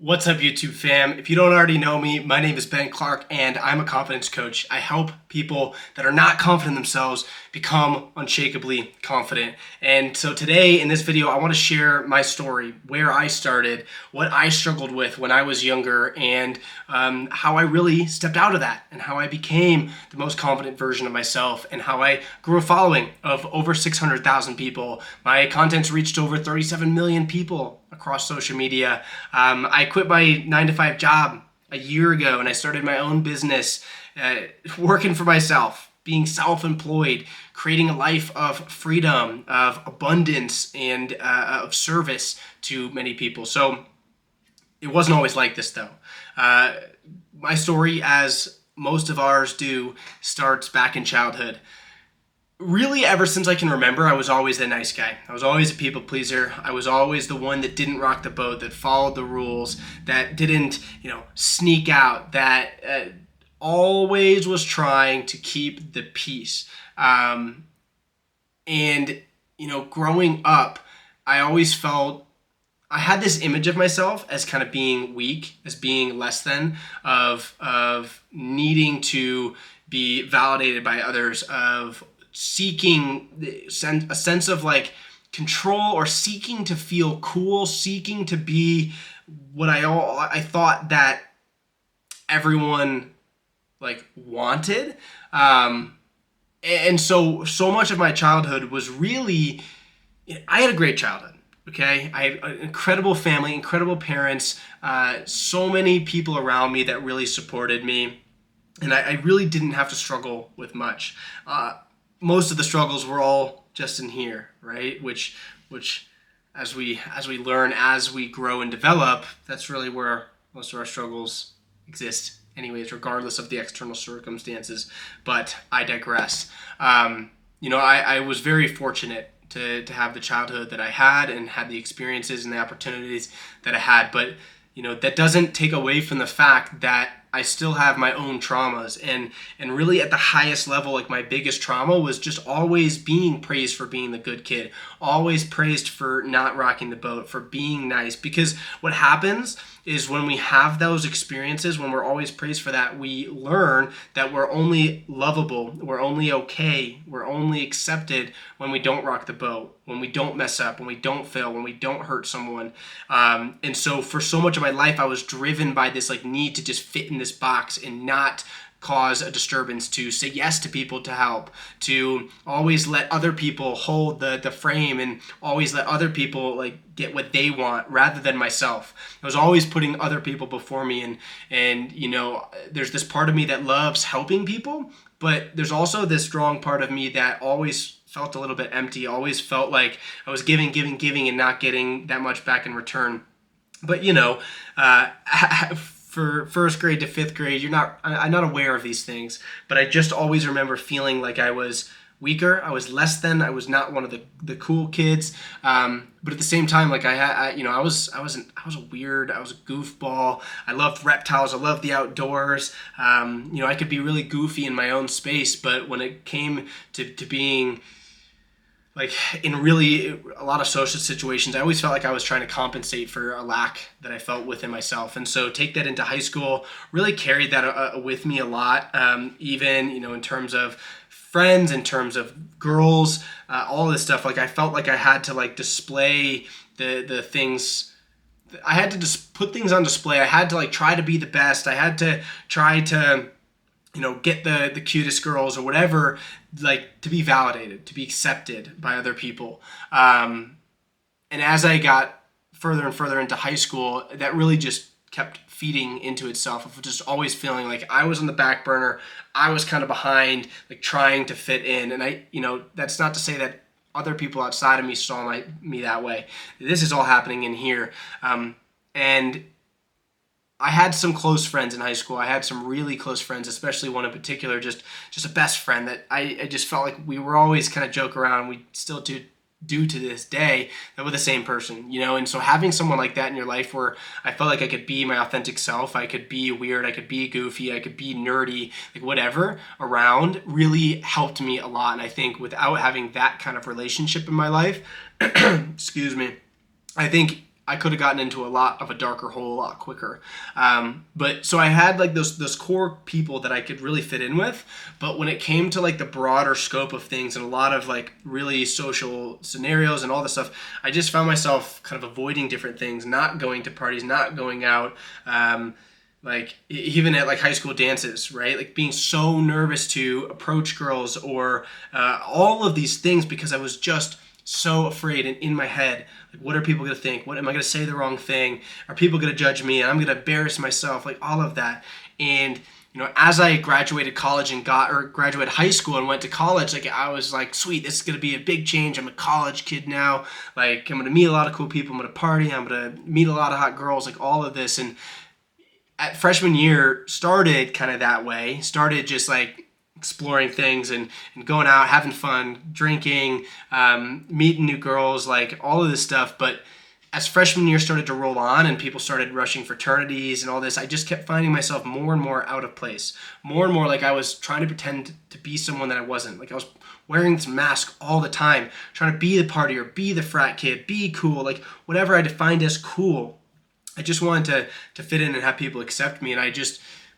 What's up, YouTube fam? If you don't already know me, my name is Ben Clark and I'm a confidence coach. I help people that are not confident in themselves become unshakably confident. And so today in this video, I want to share my story, where I started, what I struggled with when I was younger, and how I really stepped out of that, and how I became the most confident version of myself, and how I grew a following of over 600,000 people. My content's reached over 37 million people across social media. I quit my 9-to-5 job a year ago and I started my own business, working for myself, being self-employed, creating a life of freedom, of abundance, and of service to many people. So it wasn't always like this though. My story, as most of ours do, starts back in childhood. Really, ever since I can remember, I was always the nice guy. I was always a people pleaser. I was always the one that didn't rock the boat, that followed the rules, that didn't, sneak out, that always was trying to keep the peace. Growing up, I always felt I had this image of myself as kind of being weak, as being less than, of needing to be validated by others, of seeking a sense of like control, or seeking to feel cool, seeking to be what I thought that everyone like wanted. And so much of my childhood was really, I had a great childhood. Okay, I had an incredible family, incredible parents, so many people around me that really supported me, and I really didn't have to struggle with much. Most of the struggles were all just in here, right? Which as we learn, as we grow and develop, that's really where most of our struggles exist anyways, regardless of the external circumstances. But I digress. I was very fortunate to have the childhood that I had, and had the experiences and the opportunities that I had. But that doesn't take away from the fact that I still have my own traumas, and really at the highest level, like my biggest trauma was just always being praised for being the good kid, always praised for not rocking the boat, for being nice. Because what happens is, when we have those experiences, when we're always praised for that, we learn that we're only lovable, we're only okay, we're only accepted when we don't rock the boat, when we don't mess up, when we don't fail, when we don't hurt someone. And so for so much of my life, I was driven by this like need to just fit in this box and not cause a disturbance, to say yes to people, to help, to always let other people hold the frame, and always let other people like get what they want rather than myself. I was always putting other people before me, and there's this part of me that loves helping people, but there's also this strong part of me that always felt a little bit empty, always felt like I was giving and not getting that much back in return. But for first grade to fifth grade, I'm not aware of these things, but I just always remember feeling like I was weaker, I was less than, I was not one of the cool kids. But at the same time, like I was weird, I was a goofball. I loved reptiles, I loved the outdoors. I could be really goofy in my own space, but when it came to being like in really a lot of social situations, I always felt like I was trying to compensate for a lack that I felt within myself. And so take that into high school, really carried that with me a lot, even, in terms of friends, in terms of girls, all this stuff. Like I felt like I had to like display the things. I had to just put things on display. I had to like try to be the best. I had to try to get the cutest girls or whatever, like to be validated, to be accepted by other people. And as I got further and further into high school, that really just kept feeding into itself, of just always feeling like I was on the back burner. I was kind of behind, like trying to fit in. And that's not to say that other people outside of me saw me that way. This is all happening in here. And I had some close friends in high school. I had some really close friends, especially one in particular, just a best friend that I just felt like we were always kind of joke around. We still do to this day, that we're the same person, And so having someone like that in your life, where I felt like I could be my authentic self, I could be weird, I could be goofy, I could be nerdy, like whatever around, really helped me a lot. And I think without having that kind of relationship in my life, excuse me, I think I could have gotten into a lot of a darker hole a lot quicker. But so I had like those core people that I could really fit in with. But when it came to like the broader scope of things and a lot of like really social scenarios and all this stuff, I just found myself kind of avoiding different things, not going to parties, not going out. Like even at like high school dances, right? Like being so nervous to approach girls or all of these things because I was just so afraid and in my head, like what are people gonna think? What am I gonna say the wrong thing? Are people gonna judge me? And I'm gonna embarrass myself, like all of that. And as I graduated college and graduated high school and went to college, like I was like, sweet, this is gonna be a big change. I'm a college kid now. Like I'm gonna meet a lot of cool people. I'm gonna party. I'm gonna meet a lot of hot girls. Like all of this. And at freshman year started kind of that way. Started just like exploring things and going out, having fun, drinking, meeting new girls, like all of this stuff. But as freshman year started to roll on and people started rushing fraternities and all this, I just kept finding myself more and more out of place. More and more like I was trying to pretend to be someone that I wasn't. Like I was wearing this mask all the time, trying to be the partier, be the frat kid, be cool, like whatever I defined as cool. I just wanted to fit in and have people accept me.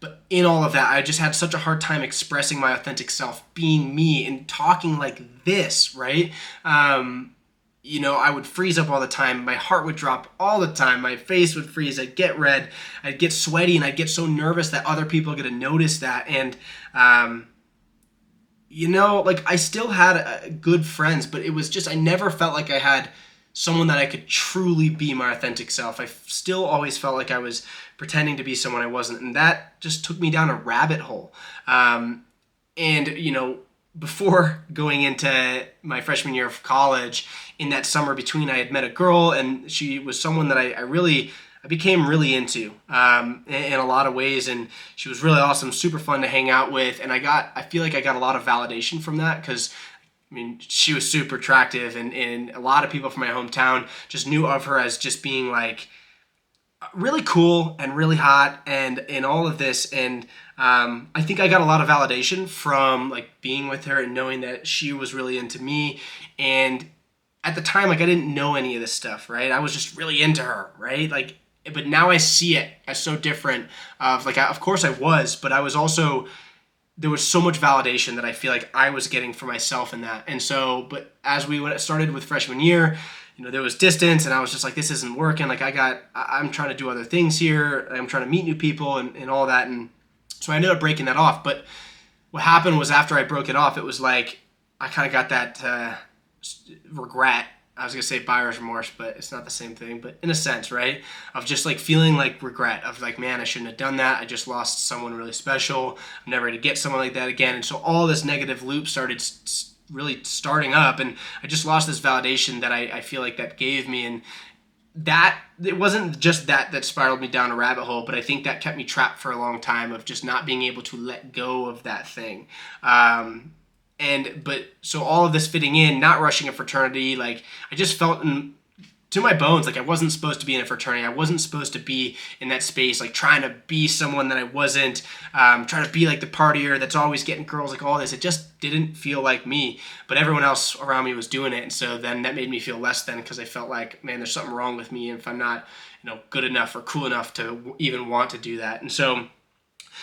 But in all of that, I just had such a hard time expressing my authentic self, being me and talking like this, right? I would freeze up all the time. My heart would drop all the time. My face would freeze. I'd get red. I'd get sweaty, and I'd get so nervous that other people are going to notice that. And, like I still had good friends, but it was just I never felt like I had someone that I could truly be my authentic self. I still always felt like I was pretending to be someone I wasn't. And that just took me down a rabbit hole. Before going into my freshman year of college, in that summer between, I had met a girl and she was someone that I became really into in a lot of ways. And she was really awesome, super fun to hang out with. And I feel like I got a lot of validation from that because she was super attractive, and a lot of people from my hometown just knew of her as just being like really cool and really hot and all of this. And I think I got a lot of validation from like being with her and knowing that she was really into me. And at the time, like I didn't know any of this stuff, right? I was just really into her, right? Like, but now I see it as so different. Of course I was, but I was also. There was so much validation that I feel like I was getting for myself in that. And so, but as we started with freshman year, there was distance and I was just like, this isn't working. Like I'm trying to do other things here. I'm trying to meet new people and all that. And so I ended up breaking that off. But what happened was after I broke it off, it was like, I kind of got that regret. I was going to say buyer's remorse, but it's not the same thing, but in a sense, right? Of just like feeling like regret of like, man, I shouldn't have done that. I just lost someone really special. I'm never going to get someone like that again. And so all this negative loop started really starting up, and I just lost this validation that I feel like that gave me. And that it wasn't just that spiraled me down a rabbit hole, but I think that kept me trapped for a long time of just not being able to let go of that thing. So all of this fitting in, not rushing a fraternity, like I just felt to my bones like I wasn't supposed to be in a fraternity. I wasn't supposed to be in that space, like trying to be someone that I wasn't, trying to be like the partier that's always getting girls, like all this. It just didn't feel like me, but everyone else around me was doing it. And so then that made me feel less than, because I felt like, man, there's something wrong with me if I'm not, good enough or cool enough to even want to do that. And so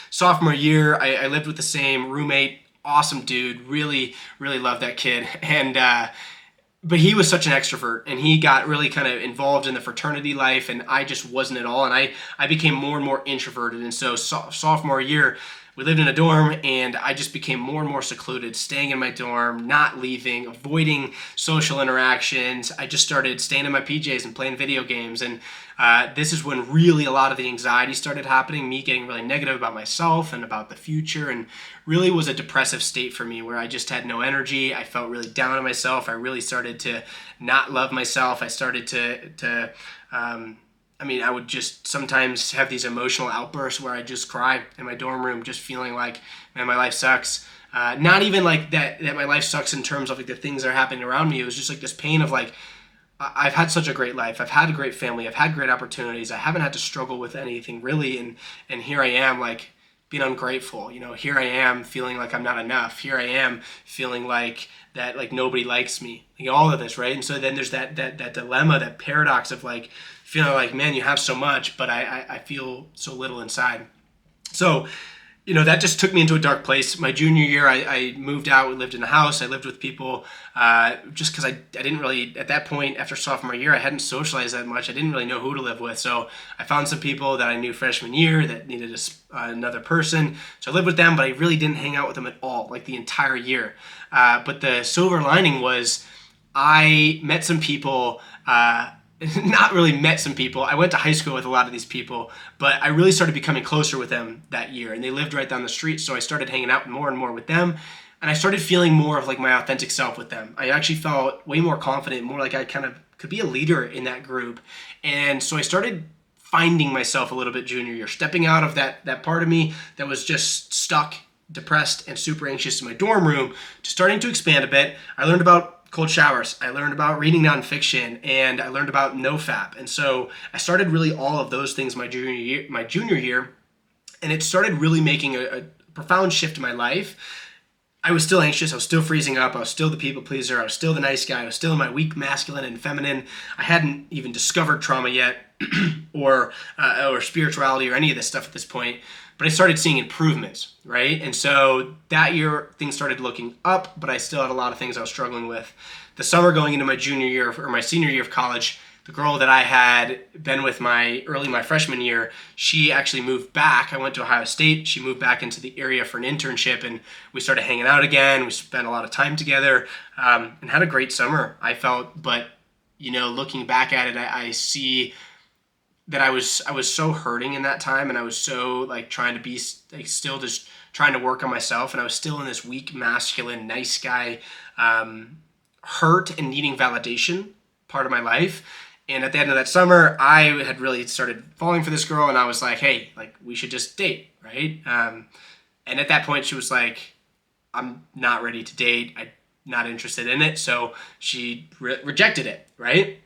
sophomore year, I lived with the same roommate, awesome dude, really, really loved that kid. And, but he was such an extrovert, and he got really kind of involved in the fraternity life, and I just wasn't at all. And I became more and more introverted. And so sophomore year, we lived in a dorm, and I just became more and more secluded, staying in my dorm, not leaving, avoiding social interactions. I just started staying in my PJs and playing video games. And this is when really a lot of the anxiety started happening, me getting really negative about myself and about the future, and really was a depressive state for me where I just had no energy. I felt really down on myself. I really started to not love myself. I started I would just sometimes have these emotional outbursts where I just cry in my dorm room, just feeling like, man, my life sucks. Not even like that my life sucks in terms of like the things that are happening around me. It was just like this pain of like, I've had such a great life. I've had a great family. I've had great opportunities. I haven't had to struggle with anything really. And here I am like being ungrateful. Here I am feeling like I'm not enough. Here I am feeling like nobody likes me. All of this, right? And so then there's that dilemma, that paradox of like feeling like, man, you have so much, but I feel so little inside. So, that just took me into a dark place. My junior year, I moved out. We lived in a house. I lived with people just because I didn't really, at that point, after sophomore year, I hadn't socialized that much. I didn't really know who to live with. So I found some people that I knew freshman year that needed another person. So I lived with them, but I really didn't hang out with them at all, like the entire year. But the silver lining was I met some people, not really met some people. I went to high school with a lot of these people, but I really started becoming closer with them that year, and they lived right down the street. So I started hanging out more and more with them, and I started feeling more of like my authentic self with them. I actually felt way more confident, more like I kind of could be a leader in that group. And so I started finding myself a little bit junior year, stepping out of that part of me that was just stuck, depressed, and super anxious in my dorm room to starting to expand a bit. I learned about cold showers. I learned about reading nonfiction, and I learned about NoFap. And so I started really all of those things my junior year, and it started really making a profound shift in my life. I was still anxious. I was still freezing up. I was still the people pleaser. I was still the nice guy. I was still in my weak masculine and feminine. I hadn't even discovered trauma yet or spirituality or any of this stuff at this point. But I started seeing improvements, right? And so that year, things started looking up, but I still had a lot of things I was struggling with. The summer going into my junior year or my senior year of college, the girl that I had been with my freshman year, she actually moved back. I went to Ohio State. She moved back into the area for an internship, and we started hanging out again. We spent a lot of time together and had a great summer, I felt. But, looking back at it, I see that I was so hurting in that time, and I was so like trying to be like still just trying to work on myself, and I was still in this weak masculine nice guy hurt and needing validation part of my life. And at the end of that summer, I had really started falling for this girl, and I was like, hey, like we should just date, right? And at that point she was like, I'm not ready to date, I'm not interested in it. So she rejected it, right?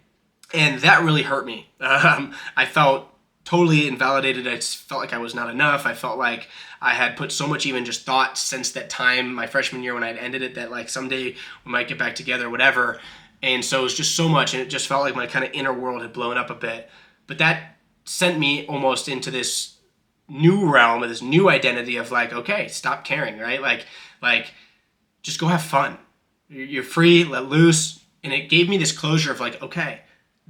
And that really hurt me. I felt totally invalidated. I just felt like I was not enough. I felt like I had put so much even just thought since that time, my freshman year when I had ended it, that like someday we might get back together or whatever. And so it was just so much, and it just felt like my kind of inner world had blown up a bit. But that sent me almost into this new realm, of this new identity of like, okay, stop caring, right? Like just go have fun. You're free, let loose. And it gave me this closure of like, okay,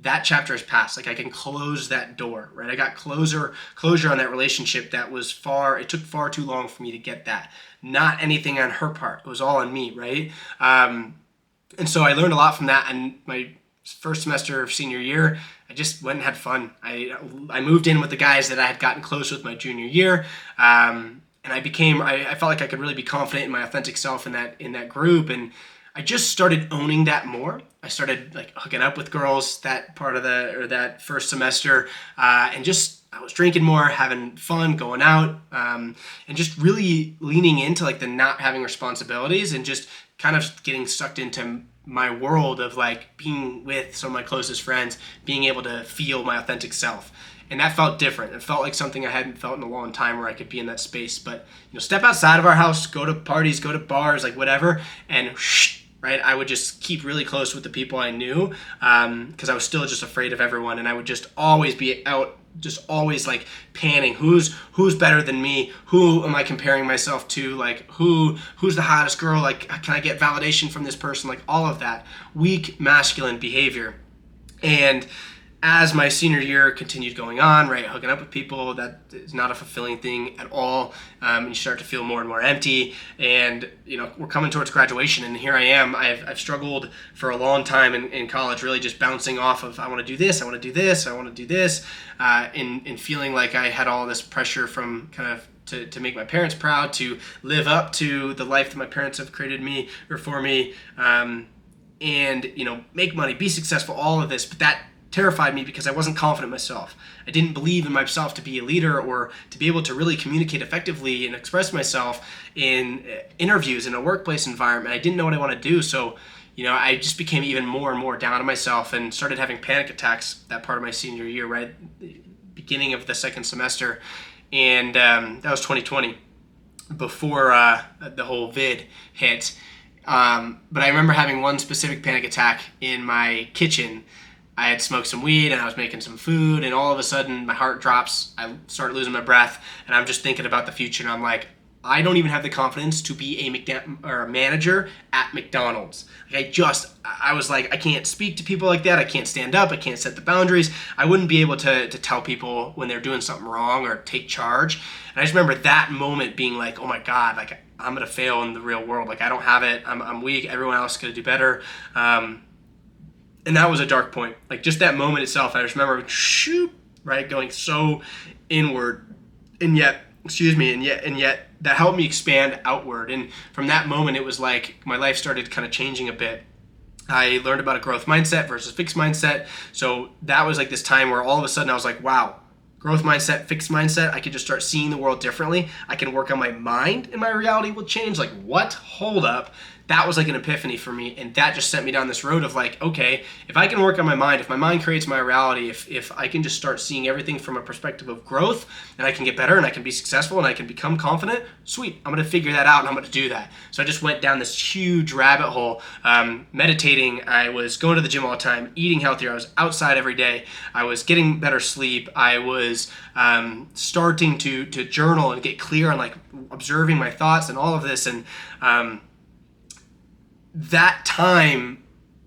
that chapter has passed. Like I can close that door, right? I got closure on that relationship that was it took far too long for me to get that. Not anything on her part. It was all on me, right? And so I learned a lot from that. And my first semester of senior year, I just went and had fun. I moved in with the guys that I had gotten close with my junior year. And I felt like I could really be confident in my authentic self in that group. And I just started owning that more. I started like hooking up with girls that first semester, and just I was drinking more, having fun, going out, and just really leaning into like the not having responsibilities and just kind of getting sucked into my world of like being with some of my closest friends, being able to feel my authentic self. And that felt different. It felt like something I hadn't felt in a long time, where I could be in that space. But step outside of our house, go to parties, go to bars, like whatever, and right, I would just keep really close with the people I knew, because I was still just afraid of everyone, and I would just always be out, just always like panning who's better than me, who am I comparing myself to, like who's the hottest girl, like can I get validation from this person, like all of that weak masculine behavior. And as my senior year continued going on, right, hooking up with people, that is not a fulfilling thing at all. And you start to feel more and more empty. And, we're coming towards graduation, and here I am. I've struggled for a long time in college, really just bouncing off of, I want to do this, I want to do this, I want to do this, and feeling like I had all this pressure from kind of to make my parents proud, to live up to the life that my parents have created for me, and, make money, be successful, all of this. But that terrified me because I wasn't confident in myself. I didn't believe in myself to be a leader or to be able to really communicate effectively and express myself in interviews in a workplace environment. I didn't know what I wanted to do. So, I just became even more and more down on myself and started having panic attacks that part of my senior year, right? Beginning of the second semester. And that was 2020, before the whole vid hit. But I remember having one specific panic attack in my kitchen. I had smoked some weed and I was making some food, and all of a sudden my heart drops. I start losing my breath, and I'm just thinking about the future, and I'm like, I don't even have the confidence to be a manager at McDonald's. I was like, I can't speak to people like that. I can't stand up. I can't set the boundaries. I wouldn't be able to tell people when they're doing something wrong or take charge. And I just remember that moment being like, oh my God, like I'm gonna fail in the real world. Like I don't have it. I'm weak. Everyone else is gonna do better. And that was a dark point. Like just that moment itself, I just remember shoot, right, going so inward, and yet that helped me expand outward. And from that moment, it was like my life started kind of changing a bit. I learned about a growth mindset versus fixed mindset. So that was like this time where all of a sudden I was like, wow, growth mindset, fixed mindset, I could just start seeing the world differently. I can work on my mind and my reality will change. Like, what? Hold up. That was like an epiphany for me, and that just sent me down this road of like, okay, if I can work on my mind, if my mind creates my reality, if I can just start seeing everything from a perspective of growth, and I can get better and I can be successful and I can become confident, sweet, I'm going to figure that out and I'm going to do that. So I just went down this huge rabbit hole, meditating. I was going to the gym all the time, eating healthier. I was outside every day. I was getting better sleep. I was starting to journal and get clear on like observing my thoughts and all of this. And that time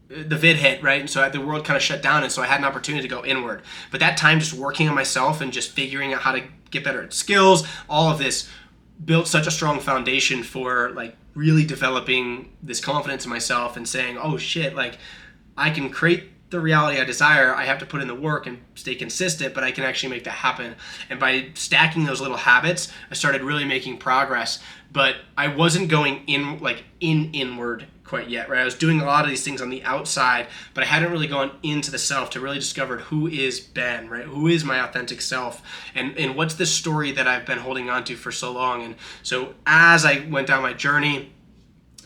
the vid hit, right? And so the world kind of shut down, and so I had an opportunity to go inward. But that time just working on myself and just figuring out how to get better at skills, all of this built such a strong foundation for like really developing this confidence in myself and saying, oh shit, like I can create the reality I desire. I have to put in the work and stay consistent, but I can actually make that happen. And by stacking those little habits, I started really making progress. But I wasn't going inward quite yet, right? I was doing a lot of these things on the outside, but I hadn't really gone into the self to really discover who is Ben, right? Who is my authentic self? And what's the story that I've been holding on to for so long? And so as I went down my journey,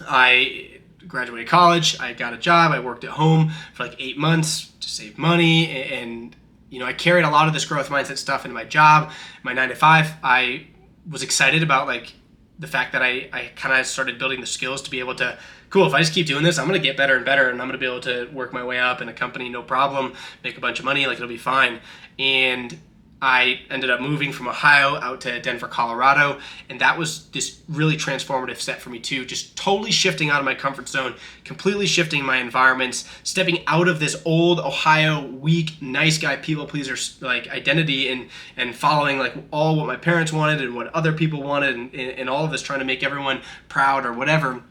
I graduated college, I got a job, I worked at home for like 8 months to save money, and I carried a lot of this growth mindset stuff into my job, my 9 to 5. I was excited about like the fact that I kind of started building the skills to be able to, cool, if I just keep doing this, I'm going to get better and better, and I'm going to be able to work my way up in a company, no problem, make a bunch of money, like it'll be fine. And I ended up moving from Ohio out to Denver, Colorado, and that was this really transformative step for me too, just totally shifting out of my comfort zone, completely shifting my environments, stepping out of this old Ohio, weak, nice guy, people pleaser like identity, and following like all what my parents wanted and what other people wanted, and all of this, trying to make everyone proud or whatever,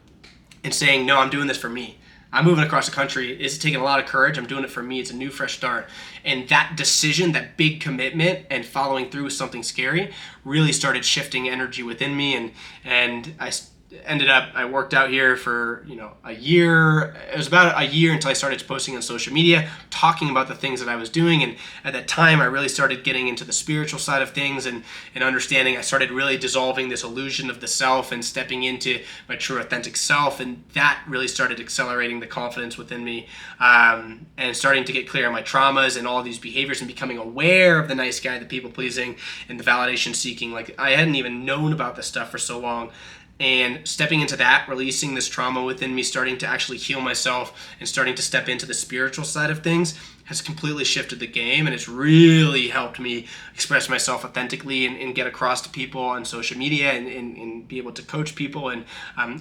and saying, no, I'm doing this for me. I'm moving across the country. It's taking a lot of courage. I'm doing it for me. It's a new, fresh start. And that decision, that big commitment and following through with something scary really started shifting energy within me. And I worked out here for, a year. It was about a year until I started posting on social media, talking about the things that I was doing. And at that time, I really started getting into the spiritual side of things and understanding. I started really dissolving this illusion of the self and stepping into my true authentic self. And that really started accelerating the confidence within me, and starting to get clear on my traumas and all of these behaviors and becoming aware of the nice guy, the people pleasing, and the validation seeking. Like I hadn't even known about this stuff for so long. And stepping into that, releasing this trauma within me, starting to actually heal myself and starting to step into the spiritual side of things has completely shifted the game. And it's really helped me express myself authentically and get across to people on social media and be able to coach people and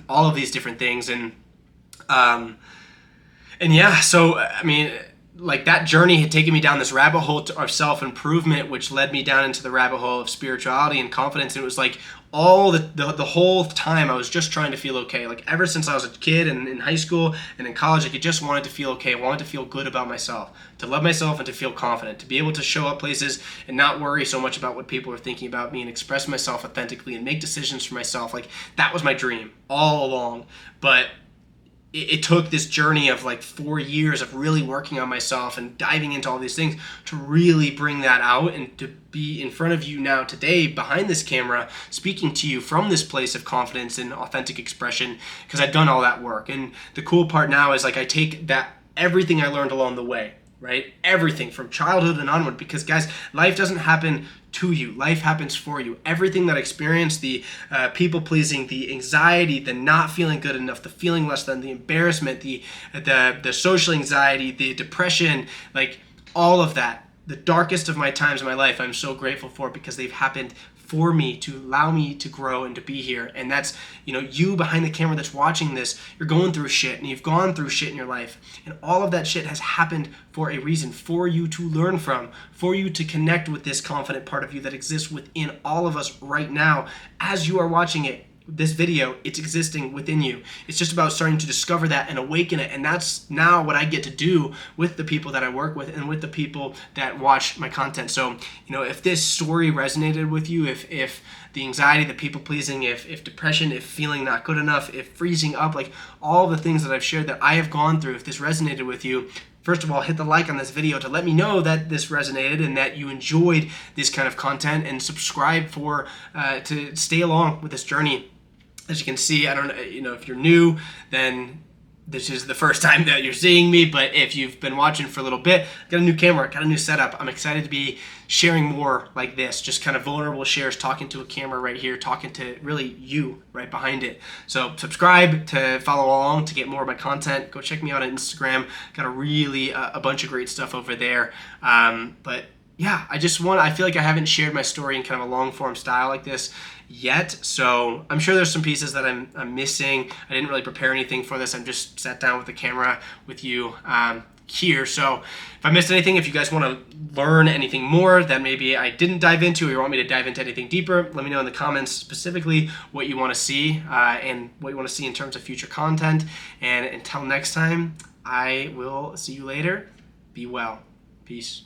all of these different things. And yeah, so I mean, like that journey had taken me down this rabbit hole of self-improvement, which led me down into the rabbit hole of spirituality and confidence. And it was like all the whole time I was just trying to feel okay. Like ever since I was a kid and in high school and in college, I just wanted to feel okay. I wanted to feel good about myself, to love myself and to feel confident, to be able to show up places and not worry so much about what people are thinking about me and express myself authentically and make decisions for myself. Like that was my dream all along. But it took this journey of like 4 years of really working on myself and diving into all these things to really bring that out and to be in front of you now today behind this camera, speaking to you from this place of confidence and authentic expression, because I've done all that work. And the cool part now is like I take that everything I learned along the way, right? Everything from childhood and onward, because guys, life doesn't happen to you. Life happens for you. Everything that I experienced, the people pleasing, the anxiety, the not feeling good enough, the feeling less than, the embarrassment, the social anxiety, the depression, like all of that, the darkest of my times in my life, I'm so grateful for, because they've happened for me to allow me to grow and to be here. And that's, you behind the camera that's watching this, you're going through shit, and you've gone through shit in your life. And all of that shit has happened for a reason, for you to learn from, for you to connect with this confident part of you that exists within all of us right now. As you are watching this video, it's existing within you. It's just about starting to discover that and awaken it. And that's now what I get to do with the people that I work with and with the people that watch my content. So, if this story resonated with you, if the anxiety, the people pleasing, if depression, if feeling not good enough, if freezing up, like all the things that I've shared that I have gone through, if this resonated with you, first of all, hit the like on this video to let me know that this resonated and that you enjoyed this kind of content, and subscribe to stay along with this journey. As you can see, I don't know, if you're new, then this is the first time that you're seeing me, but if you've been watching for a little bit, got a new camera, got a new setup. I'm excited to be sharing more like this, just kind of vulnerable shares, talking to a camera right here, talking to really you right behind it. So subscribe to follow along to get more of my content. Go check me out on Instagram. Got a bunch of great stuff over there. But yeah, I feel like I haven't shared my story in kind of a long form style like this yet, so I'm sure there's some pieces that I'm missing. I didn't really prepare anything for this. I'm just sat down with the camera with you here. So if I missed anything, if you guys want to learn anything more that maybe I didn't dive into, or you want me to dive into anything deeper, let me know in the comments specifically what you want to see and what you want to see in terms of future content. And until next time, I will see you later. Be well. Peace.